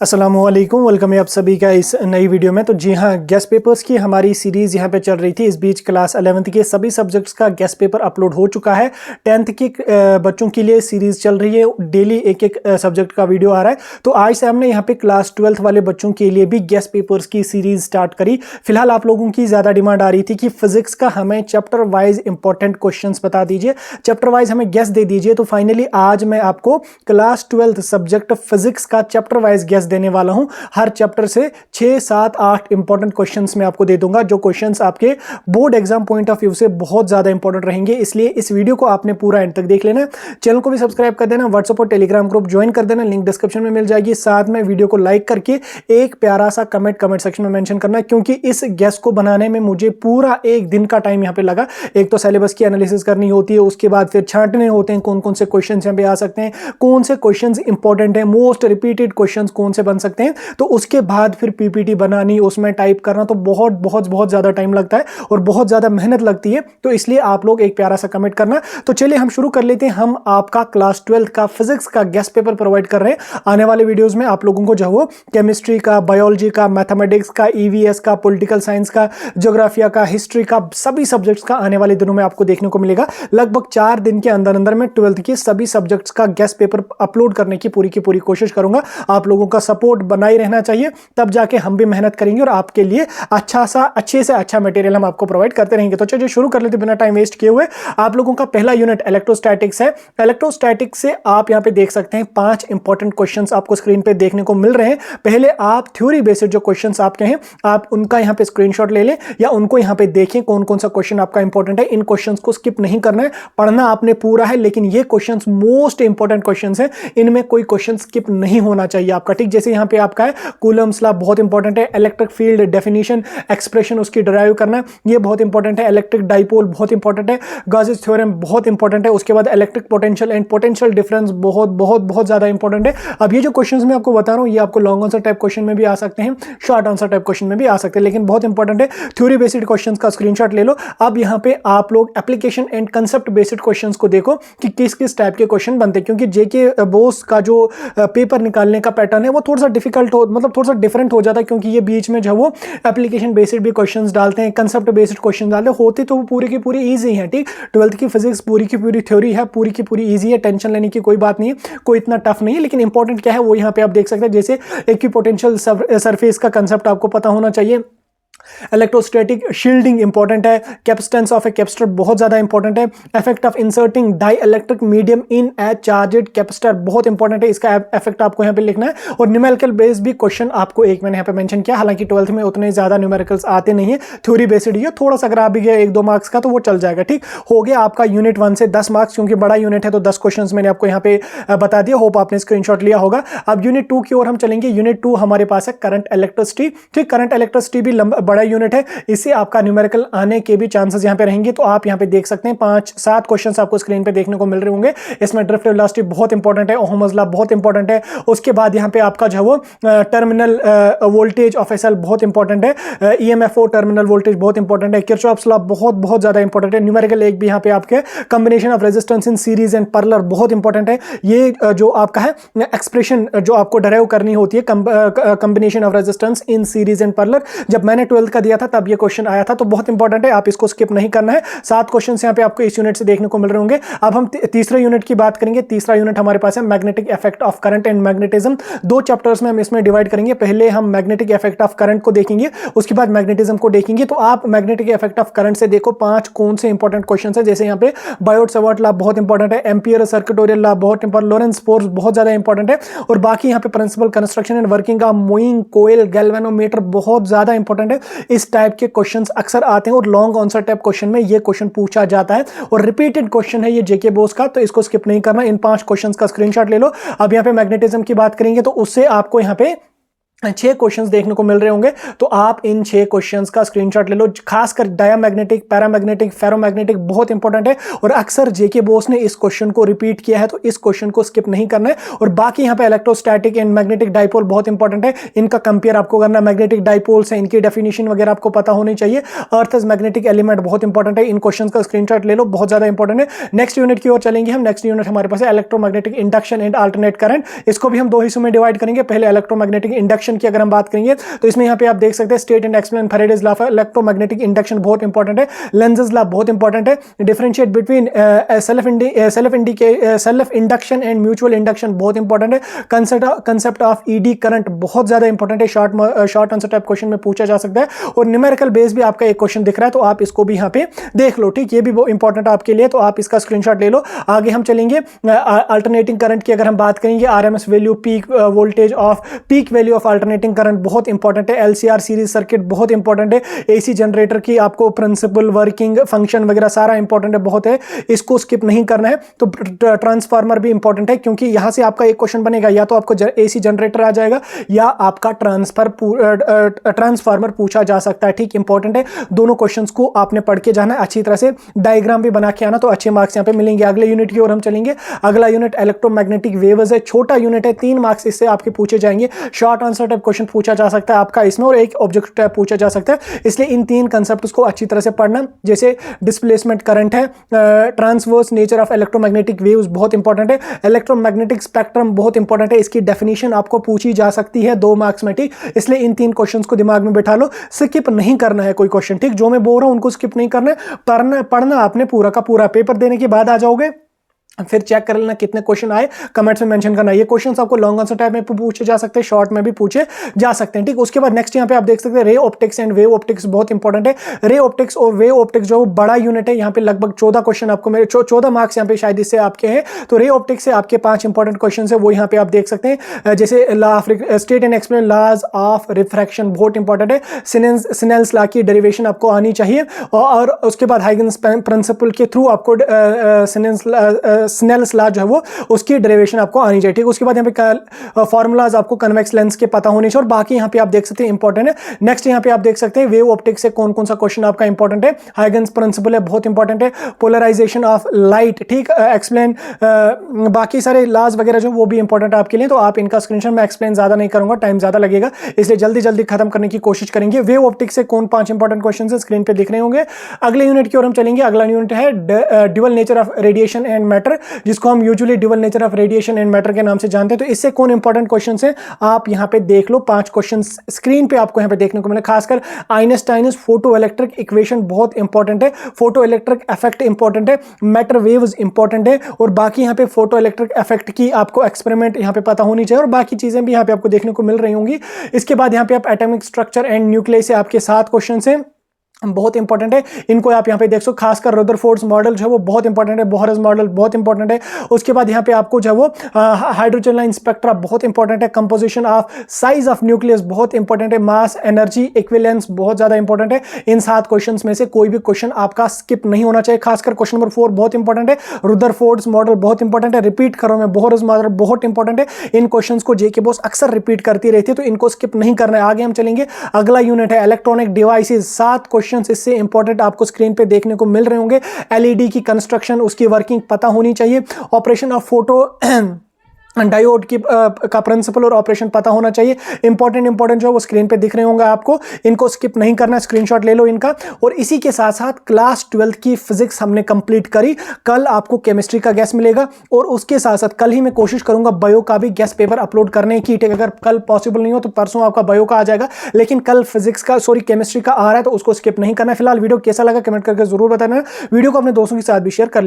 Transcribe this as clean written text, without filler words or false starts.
अस्सलामुअलैकुम, वेलकम है आप सभी का इस नई वीडियो में। तो जी हाँ, गेस्ट पेपर्स की हमारी सीरीज़ यहाँ पे चल रही थी। इस बीच क्लास 11th के सभी सब्जेक्ट्स का गेस्ट पेपर अपलोड हो चुका है। 10th के बच्चों के लिए सीरीज़ चल रही है, डेली एक एक सब्जेक्ट का वीडियो आ रहा है। तो आज से हमने यहाँ पे क्लास 12th वाले बच्चों के लिए भी गेस्ट पेपर्स की सीरीज़ स्टार्ट करी। फिलहाल आप लोगों की ज़्यादा डिमांड आ रही थी कि फिजिक्स का हमें चैप्टर वाइज इंपॉर्टेंट क्वेश्चन बता दीजिए, चैप्टर वाइज हमें गेस्ट दे दीजिए। तो फाइनली आज मैं आपको क्लास 12th सब्जेक्ट फिजिक्स का चैप्टर वाइज गेस्ट देने वाला हूं। हर चैप्टर से 6, 7, 8 इंपॉर्टेंट क्वेश्चंस मैं आपको दे दूंगा, जो क्वेश्चंस आपके board exam point of view से बहुत ज्यादा इंपॉर्टेंट रहेंगे। इसलिए इस वीडियो को आपने पूरा एंड तक देख लेना। चैनल को भी सब्सक्राइब कर देना, व्हाट्सएप और टेलीग्राम ग्रुप ज्वाइन कर देना, लिंक डिस्क्रिप्शन में मिल जाएगी। साथ में वीडियो को लाइक करके एक प्यारा सा कमेंट सेक्शन में मेंशन करना, क्योंकि इस गेस्ट को बनाने में मुझे पूरा एक दिन का टाइम यहाँ पे लगा। एक तो सिलेबस की एनालिसिस करनी होती है, उसके बाद फिर छांटने होते हैं कौन कौन से क्वेश्चन यहाँ पे आ सकते हैं, कौन से क्वेश्चन इंपॉर्टेंट है, मोस्ट रिपीटेड क्वेश्चन कौन से बन सकते हैं। तो उसके बाद फिर पीपीटी बनानी, उसमें टाइप करना, तो बहुत बहुत बहुत ज्यादा टाइम लगता है और बहुत ज्यादा मेहनत लगती है। तो इसलिए आप लोग एक प्यारा सा कमेंट करना। तो चलिए हम शुरू कर लेते हैं। हम आपका क्लास 12th का फिजिक्स का गेस्ट पेपर प्रोवाइड कर रहे हैं। आने वाले वीडियोस में आप लोगों को जो वो केमिस्ट्री का, बायोलॉजी का, मैथमेटिक्स का, ईवीएस का, पॉलिटिकल साइंस का, ज्योग्राफिया का, हिस्ट्री का, सभी सब्जेक्ट्स का आने वाले दिनों में आपको देखने को मिलेगा। लगभग 4 दिन के अंदर अंदर में 12th के सभी सब्जेक्ट्स का गेस्ट पेपर अपलोड करने की पूरी कोशिश करूंगा। आप लोगों का सपोर्ट बनाए रहना चाहिए, तब जाके हम भी मेहनत करेंगे और आपके लिए अच्छे से अच्छा मटेरियल हम आपको प्रोवाइड करते रहेंगे। तो चलिए शुरू कर लेते बिना टाइम वेस्ट किए हुए। आप लोगों का पहला यूनिट इलेक्ट्रोस्टैटिक्स है। इलेक्ट्रोस्टैटिक्स से आप यहां पे देख सकते हैं 5 इंपॉर्टेंट क्वेश्चंस आपको स्क्रीन पे देखने को मिल रहे हैं। पहले आप थ्योरी बेस्ड जो क्वेश्चंस आपके हैं, आप उनका यहां पे स्क्रीनशॉट ले लें या उनको यहां पे देखें कौन कौन सा क्वेश्चन आपका इंपॉर्टेंट है। इन क्वेश्चंस को स्किप नहीं करना है, पढ़ना आपने पूरा है, लेकिन ये क्वेश्चंस मोस्ट इंपॉर्टेंट क्वेश्चंस हैं। इनमें कोई क्वेश्चन स्किप नहीं होना चाहिए आपका, ठीक। जैसे यहां पे आपका है कूलम्स लॉ, बहुत इंपॉर्टेंट है। इलेक्ट्रिक फील्ड डेफिनेशन, एक्सप्रेशन उसकी डिराइव करना, ये बहुत इंपॉर्टेंट है। इलेक्ट्रिक डाइपोल बहुत इंपॉर्टेंट है। गॉसेस थ्योरम बहुत इंपॉर्टेंट है। उसके बाद electric potential and potential difference बहुत बहुत बहुत ज्यादा इंपॉर्टेंट है। अब ये जो क्वेश्चंस मैं आपको बता रहा हूं, ये आपको लॉन्ग आंसर टाइप क्वेश्चन में भी आ सकते हैं, शॉर्ट आंसर टाइप क्वेश्चन में भी आ सकते हैं, लेकिन बहुत इंपॉर्टेंट है। थ्योरी बेस्ड क्वेश्चंस का स्क्रीनशॉट ले लो। अब यहां पे आप लोग application and concept based questions को देखो कि किस किस टाइप के क्वेश्चन बनते हैं, क्योंकि जेके बोस का जो पेपर निकालने का पैटर्न है वो थोड़ा सा डिफिकल्ट हो, मतलब थोड़ा सा डिफरेंट हो जाता है, क्योंकि ये बीच में जो वो एप्लीकेशन बेस्ड भी क्वेश्चंस डालते हैं, कंसेप्ट बेस्ड क्वेश्चन डालते होते तो वो पूरी की पूरी इजी है, ठीक। 12th की फिजिक्स पूरी की पूरी थ्योरी है, पूरी की पूरी इजी है, टेंशन लेने की कोई बात नहीं है, कोई इतना टफ नहीं है। लेकिन इंपॉर्टेंट क्या है वो यहाँ पे आप देख सकते हैं। जैसे इक्विपोटेंशियल सरफेस का कंसेप्ट आपको पता होना चाहिए। इलेक्ट्रोस्टैटिक शील्डिंग इंपॉर्टेंट है। कैपेसिटेंस ऑफ ए कैपेसिटर बहुत ज्यादा इंपॉर्टेंट है। Effect of inserting dielectric medium in a charged capacitor बहुत इंपॉर्टेंट है, इसका इफेक्ट आपको यहां पे लिखना है। और न्यूमेरिकल बेस्ड भी क्वेश्चन आपको एक मैंने यहां पे मेंशन किया, हालांकि 12th में उतने ज्यादा न्यूमेरिकल्स आते नहीं है, थ्योरी बेस्ड ही है। थोड़ा सा अगर आ भी गया 1-2 मार्क्स का तो वो चल जाएगा, ठीक। हो गया आपका यूनिट 1 से 10 मार्क्स, क्योंकि बड़ा यूनिट है तो 10 क्वेश्चन मैंने आपको यहाँ पे बता दिया। होप आपने स्क्रीनशॉट लिया होगा। अब यूनिट 2 की ओर हम चलेंगे। यूनिट 2 हमारे पास है करंट इलेक्ट्रिसिटी, ठीक। करंट इलेक्ट्रिसिटी भी बड़ा यूनिट है, इससे आपका न्यूमेरिकल आने के भी चांसेस यहां पे रहेंगे। तो आप यहां पे देख सकते हैं 5-7 क्वेश्चंस आपको स्क्रीन पे देखने को मिल रहे होंगे। इसमें ड्रिफ्ट वेलोसिटी बहुत इंपॉर्टेंट है, ओहम्स लॉ बहुत इंपॉर्टेंट है। उसके बाद यहां पे आपका जो वो terminal voltage of a cell बहुत इंपॉर्टेंट है। ईएमएफओ टर्मिनल वोल्टेज बहुत इंपॉर्टेंट है। किरचॉफ्स लॉ बहुत बहुत ज्यादा इंपॉर्टेंट है। न्यूमेरिकल एक भी यहां पे आपके combination of resistance in series and parallel बहुत इंपॉर्टेंट है। ये जो आपका है एक्सप्रेशन जो आपको डिराइव करनी होती है, combination of resistance in series and parallel, जब मैंने 12th का दिया था तब ये क्वेश्चन आया था, तो बहुत इंपॉर्टेंट है, आप इसको स्किप नहीं करना है। 7 क्वेश्चन यहां पे आपको इस यूनिट से देखने को मिल रहे होंगे। अब हम तीसरे यूनिट की बात करेंगे। तीसरा यूनिट हमारे पास है magnetic effect of current and magnetism. 2 chapters में हम इसमें डिवाइड करेंगे। पहले हम मैग्नेटिक इफेक्ट ऑफ करंट को देखेंगे, उसके बाद मैग्नेटिज्म को देखेंगे। तो आप मैग्नेटिक इफेक्ट ऑफ करंट से देखो 5 कौन से इंपॉर्टेंट क्वेश्चन है। जैसे यहाँ पे बायोट-सावर्ट लॉ बहुत इंपॉर्टेंट है, एम्पियर सर्किटोरियल लॉ बहुत इंपॉर्टेंट, लॉरेंस फोर्स बहुत ज्यादा इंपॉर्टेंट है, और बाकी यहाँ पे principle construction and working of moving coil galvanometer बहुत ज्यादा इंपॉर्टेंट है। इस टाइप के क्वेश्चन अक्सर आते हैं और लॉन्ग आंसर टाइप क्वेश्चन में ये क्वेश्चन पूछा जाता है, और रिपीटेड क्वेश्चन है ये जेके बोस का, तो इसको स्किप नहीं करना। इन 5 क्वेश्चंस का स्क्रीनशॉट ले लो। अब यहाँ पे मैग्नेटिज्म की बात करेंगे तो उससे आपको यहाँ पे छह क्वेश्चंस देखने को मिल रहे होंगे, तो आप इन 6 क्वेश्चंस का स्क्रीनशॉट ले लो। खासकर डायामैग्नेटिक, पैरामैग्नेटिक, फेरोमैग्नेटिक बहुत इंपॉर्टेंट है और अक्सर जेके बोस ने इस क्वेश्चन को रिपीट किया है, तो इस क्वेश्चन को स्किप नहीं करना है। और बाकी यहाँ पे इलेक्ट्रोस्टैटिक एंड मैग्नेटिक डाइपोल बहुत इंपॉर्टेंट है, इनका कंपेयर आपको करना। मैग्नेटिक डाइपोल्स है, इनकी डेफिनेशन वगैरह आपको पता होनी चाहिए। अर्थ इज मैग्नेटिक एलिमेंट बहुत इंपॉर्टेंट है, इन क्वेश्चन का स्क्रीनशॉट ले लो, बहुत ज्यादा इंपॉर्टेंट है। नेक्स्ट यूनिट की ओर चलेंगे हम। नेक्स्ट यूनिट हमारे पास है electromagnetic induction and alternate current. इसको भी हम 2 हिस्सों में डिवाइड करेंगे। पहले इलेक्ट्रोमैग्नेटिक इंडक्शन की अगर हम बात करेंगे तो इसमें यहां पे आप देख सकते हैं state and explain Faraday's law of electromagnetic induction बहुत इंपॉर्टेंट है। लेंजेस लॉ बहुत इंपॉर्टेंट है। Differentiate between self induction and mutual induction बहुत इंपॉर्टेंट है। कंसेप्ट ऑफ ईडी करंट बहुत ज्यादा इंपॉर्टेंट है, शॉर्ट आंसर टाइप क्वेश्चन में पूछा जा सकता है। और न्यूमेरिकल बेस भी आपका एक क्वेश्चन दिख रहा है, तो आप इसको भी यहां पे देख लो, ठीक। ये भी वो इंपॉर्टेंट आपके लिए, तो आप इसका स्क्रीनशॉट ले लो। आगे हम चलेंगे अल्टरनेटिंग करंट की अगर हम बात करेंगे, RMS value, peak voltage of, peak value of alternating current बहुत इंपॉर्टेंट है। एलसीआर सीरीज सर्किट बहुत इंपॉर्टेंट है। एसी जनरेटर की आपको प्रिंसिपल, वर्किंग, फंक्शन वगैरह सारा इंपॉर्टेंट है, बहुत है, इसको स्किप नहीं करना है। तो ट्रांसफार्मर भी इंपॉर्टेंट है, क्योंकि यहां से आपका एक क्वेश्चन बनेगा, या तो आपको एसी जनरेटर आ जाएगा या आपका ट्रांसफार्मर पूछा जा सकता है, ठीक। इंपॉर्टेंट है, दोनों क्वेश्चंस को आपने पढ़ के जाना है अच्छी तरह से, डायग्राम भी बना के आना, तो अच्छे मार्क्स यहां पे मिलेंगे। अगले यूनिट की ओर हम चलेंगे। अगला यूनिट इलेक्ट्रोमैग्नेटिक वेव्स है, छोटा यूनिट है, 3 मार्क्स इससे आपके पूछे जाएंगे। शॉर्ट आंसर टाइप क्वेश्चन पूछा जा सकता है आपका इसमें, और एक ऑब्जेक्ट टाइप पूछा जा सकता है, इसलिए इन 3 कंसेप्ट्स को अच्छी तरह से पढ़ना। जैसे डिस्प्लेसमेंट करंट है, transverse nature of electromagnetic waves बहुत इंपॉर्टेंट है, इलेक्ट्रोमैग्नेटिक स्पेक्ट्रम बहुत इंपॉर्टेंट है, इसकी डेफिनेशन आपको पूछी जा सकती है 2 मार्क्स में, ठीक। इसलिए इन 3 क्वेश्चंस को दिमाग में बैठा लो, स्किप नहीं करना है कोई क्वेश्चन, ठीक। जो मैं बोल रहा हूं उनको स्किप नहीं करना है, पढ़ना आपने पूरा का पूरा। पेपर देने के बाद आ जाओगे, फिर चेक कर लेना कितने क्वेश्चन आए, कमेंट्स में मेंशन करना। ये क्वेश्चंस आपको लॉन्ग आंसर टाइप में पूछे जा सकते हैं, शॉर्ट में भी पूछे जा सकते हैं, ठीक। उसके बाद नेक्स्ट यहाँ पे आप देख सकते हैं ray optics and wave optics बहुत इंपॉर्टेंट है। रे ऑप्टिक्स और वेव ऑप्टिक्स जो बड़ा यूनिट है, यहाँ पे लगभग 14 क्वेश्चन आपको मेरे 14 मार्क्स यहाँ पे शायद इससे आपके हैं। तो रे ऑप्टिक्स से आपके 5 इंपॉर्टेंट क्वेश्चन है, वो यहाँ पे आप देख सकते हैं। जैसे law of state and explain laws of refraction बहुत इंपॉर्टेंट है। सिनेल्स लॉ की डेरिवेशन आपको आनी चाहिए, और उसके बाद हाइगन्स प्रिंसिपल के थ्रू आपको सिनेल्स लॉ जो है वो उसकी डेरिवेशन आपको आनी चाहिए, ठीक। उसके बाद यहाँ पे फॉर्मूलाज आपको कन्वेक्स लेंस के पता होने चाहिए, और बाकी यहाँ पे आप देख सकते हैं इंपॉर्टेंट है। नेक्स्ट यहाँ पे आप देख सकते हैं वेव ऑप्टिक्स से कौन कौन सा क्वेश्चन आपका इंपॉर्टेंट है। हाइगन्स प्रिंसिपल है बहुत इंपॉर्टेंट है। पोलराइजेशन ऑफ लाइट, ठीक, एक्सप्लेन, बाकी सारे लॉज वगैरह जो वो भी इंपॉर्टेंट है आपके लिए, तो आप इनका स्क्रीनशॉट मैं एक्सप्लेन ज्यादा नहीं करूंगा, टाइम ज्यादा लगेगा, इसलिए जल्दी जल्दी खत्म करने की कोशिश करेंगे। वेव ऑप्टिक्स से कौन 5 इंपॉर्टेंट क्वेश्चन है स्क्रीन पे दिख रहे होंगे। अगले यूनिट की ओर हम चलेंगे। अगला यूनिट है dual nature of radiation and matter, जिसको हम usually dual nature of radiation and matter के नाम से जानते हैं। तो इससे कौन इंपॉर्टेंट क्वेश्चंस हैं आप यहां पे देख लो। 5 क्वेश्चंस स्क्रीन पे आपको यहां पे देखने को मिले। खासकर आइंस्टाइन्स फोटो इलेक्ट्रिक इक्वेशन बहुत इंपॉर्टेंट है, फोटो इलेक्ट्रिक इफेक्ट इंपॉर्टेंट है, मैटर वेव्स इंपॉर्टेंट है, और बाकी यहां पे फोटो इलेक्ट्रिक इफेक्ट की आपको एक्सपेरिमेंट यहां पे पता होनी चाहिए, और बाकी चीजें भी यहां पे आपको देखने को मिल रही होंगी। इसके बाद यहां पे आप एटॉमिक स्ट्रक्चर एंड न्यूक्लियस से आपके 7 क्वेश्चन हैं, बहुत इंपॉर्टेंट है, इनको आप यहां पे देख सो। खासकर रदरफोर्ड्स मॉडल जो है वो बहुत इंपॉर्टेंट है, बोहरस मॉडल बहुत इंपॉर्टेंट है। उसके बाद यहां पे आपको जो है वो हाइड्रोजन लाइन स्पेक्ट्रा बहुत इंपॉर्टेंट है, composition of size of nucleus बहुत इंपॉर्टेंट है, मास एनर्जी इक्विवेलेंस बहुत ज्यादा इंपॉर्टेंट है। इन 7 क्वेश्चंस में से कोई भी क्वेश्चन आपका स्किप नहीं होना चाहिए। खासकर क्वेश्चन नंबर 4 बहुत इंपॉर्टेंट है, रदरफोर्ड्स मॉडल बहुत इंपॉर्टेंट है, रिपीट करो मैं, बोहरस मॉडल बहुत इंपॉर्टेंट है। इन क्वेश्चंस को जेके बॉस अक्सर रिपीट करती रहती है, तो इनको स्किप नहीं करना है। आगे हम चलेंगे। अगला यूनिट है इलेक्ट्रॉनिक डिवाइसेस, 7 क्वेश्चन इससे इंपॉर्टेंट आपको स्क्रीन पे देखने को मिल रहे होंगे। एलईडी की कंस्ट्रक्शन, उसकी वर्किंग पता होनी चाहिए। ऑपरेशन ऑफ फोटो डायोड की का प्रिंसिपल और ऑपरेशन पता होना चाहिए। इंपॉर्टेंट जो वो स्क्रीन पे दिख रहे होंगे आपको, इनको स्किप नहीं करना, स्क्रीनशॉट ले लो इनका। और इसी के साथ साथ क्लास 12th की फिजिक्स हमने कंप्लीट करी। कल आपको केमिस्ट्री का गैस मिलेगा, और उसके साथ साथ कल ही मैं कोशिश करूंगा बायो का भी गैस पेपर अपलोड करने की, ठीक। अगर कल पॉसिबल नहीं हो तो परसों आपका बायो का आ जाएगा, लेकिन कल फिजिक्स का केमिस्ट्री का आ रहा है, तो उसको स्किप नहीं करना। फिलहाल वीडियो कैसा लगा कमेंट करके जरूर बताना। वीडियो को अपने दोस्तों के साथ भी शेयर कर